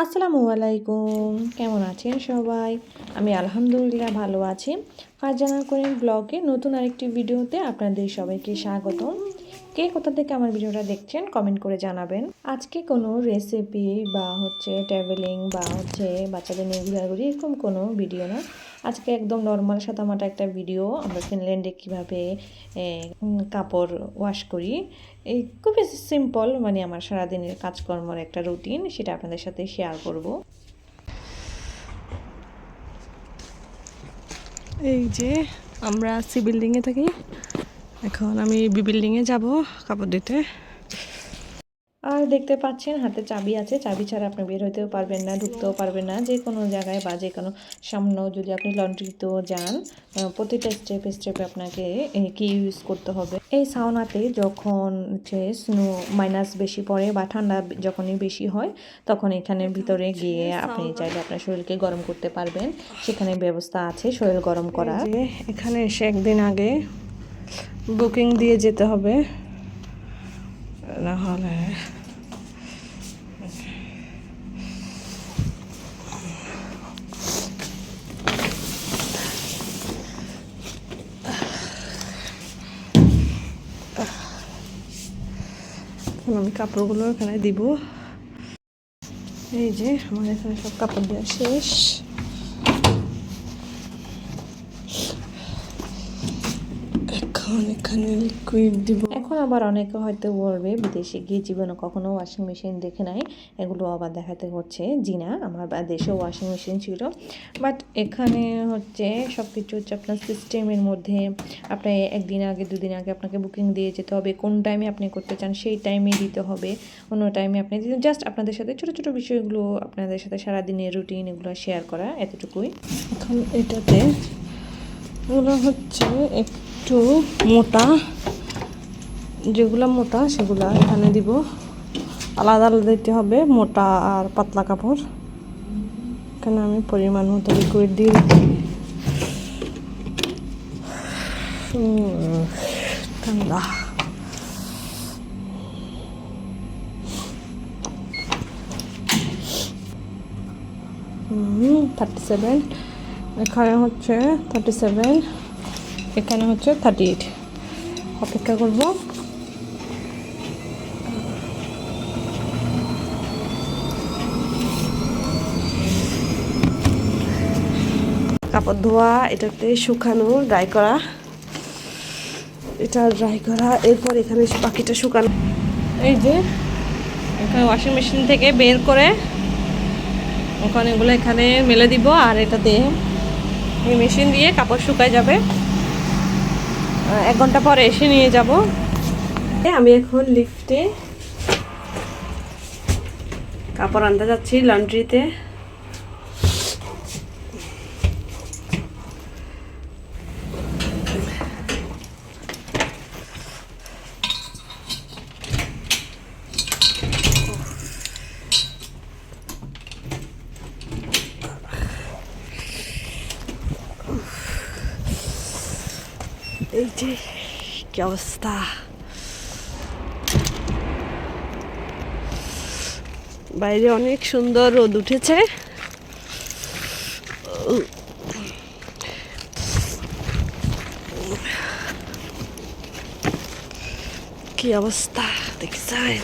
আসসালামু আলাইকুম, কেমন আছেন সবাই? আমি আলহামদুলিল্লাহ ভালো আছি। ফারজানা করিম ব্লগে নতুন আরেকটি ভিডিওতে আপনাদের সবাইকে স্বাগতম। কে কোথা থেকে আমার ভিডিওটা দেখছেন কমেন্ট করে জানাবেন। আজকে কোনো রেসিপি বা ট্রাভেলিং বা বাচ্চাদের নিয়ে ঘোরাঘুরি এরকম কোনো ভিডিও না। আজকে একদম নর্মাল সাদামাটা একটা ভিডিও। আমরা ফিনল্যান্ডে কীভাবে কাপড় ওয়াশ করি, এই খুবই সিম্পল, মানে আমার সারাদিনের কাজকর্মের একটা রুটিন, সেটা আপনাদের সাথে শেয়ার করব। এই যে আমরা সি বিল্ডিংয়ে থাকি, এখন আমি বি বিল্ডিংয়ে যাব কাপড় দিতে। আর দেখতে পাচ্ছেন হাতে চাবি আছে, চাবি ছাড়া আপনি বের হতেও পারবেন না, ঢুকতেও পারবেন না যে কোনো জায়গায় বা যে কোনো সামনেও যদি আপনি লন্ড্রিতেও যান, প্রতিটা স্টেপে স্টেপে আপনাকে কি ইউজ করতে হবে। এই সাউনাতে যখন স্নো মাইনাস বেশি পড়ে বা ঠান্ডা যখনই বেশি হয়, তখন এখানে ভিতরে গিয়ে আপনি চাইলে আপনার শরীরকে গরম করতে পারবেন। সেখানে ব্যবস্থা আছে শরীর গরম করার। এখানে এসে একদিন আগে বুকিং দিয়ে যেতে হবে, নাহলে আমি কাপড়গুলো এখানে দিব। এই যে আমার এখানে সব কাপড় দেওয়া শেষ। এখানে লিকুইড দিব। এখন আবার অনেকে হয়তো বলবে বিদেশে গিয়ে জীবনে কখনো ওয়াশিং মেশিন দেখে নাই, এগুলো আবার দেখাতে হচ্ছে। জি না, আমার দেশেও ওয়াশিং মেশিন ছিল, বাট এখানে সব কিছু আপনার সিস্টেমের মধ্যে। আপনি একদিন আগে দুদিন আগে আপনাকে বুকিং দিয়ে যেতে হবে, কোন টাইমে আপনি করতে চান সেই টাইমে দিতে হবে, অন্য টাইমে আপনি দিতে। জাস্ট আপনাদের সাথে ছোটো ছোটো বিষয়গুলো, আপনাদের সাথে সারাদিনের রুটিন এগুলো শেয়ার করা, এতটুকুই। এখন এটাতে এগুলো একটু মোটা, যেগুলো মোটা সেগুলো এখানে দিব, আলাদা আলাদা দিতে হবে মোটা আর পাতলা কাপড়। এখানে আমি পরিমাণ মতো লিকুইড দিয়ে দিচ্ছি। ঠান্ডা 37, এখানে 37, এখানে 38। অপেক্ষা করব। কাপড় ধোয়া, এটাতে শুকানো, ড্রাই করা, এটা ড্রাই করা, এরপর এখানে বাকিটা শুকানো। এই যে এখানে ওয়াশিং মেশিন থেকে বের করে ওখানে এগুলো এখানে মেলে দিব, আর এটাতে এই মেশিন দিয়ে কাপড় শুকায় যাবে। 1 ঘন্টা পরে এসে নিয়ে যাব। আমি এখন লিফটে কাপড় আনতে যাচ্ছি লন্ড্রিতে। এই যে কি অবস্থা, বাইরে অনেক সুন্দর রোদ উঠেছে। কি অবস্থা দেখছেন?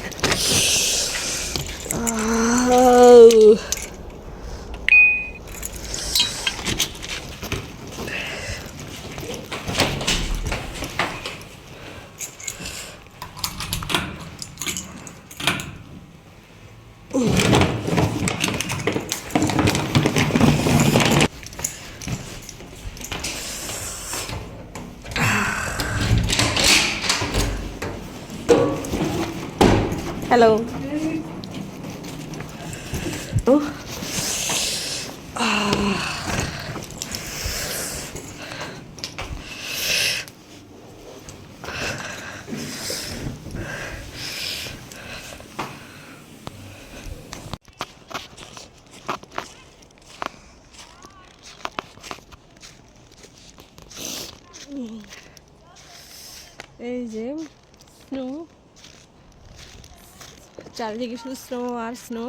হ্যালো। এই যে স্নো, চারিদিকে শুধু স্নো আর স্নো।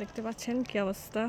দেখতে পাচ্ছেন কি অবস্থা।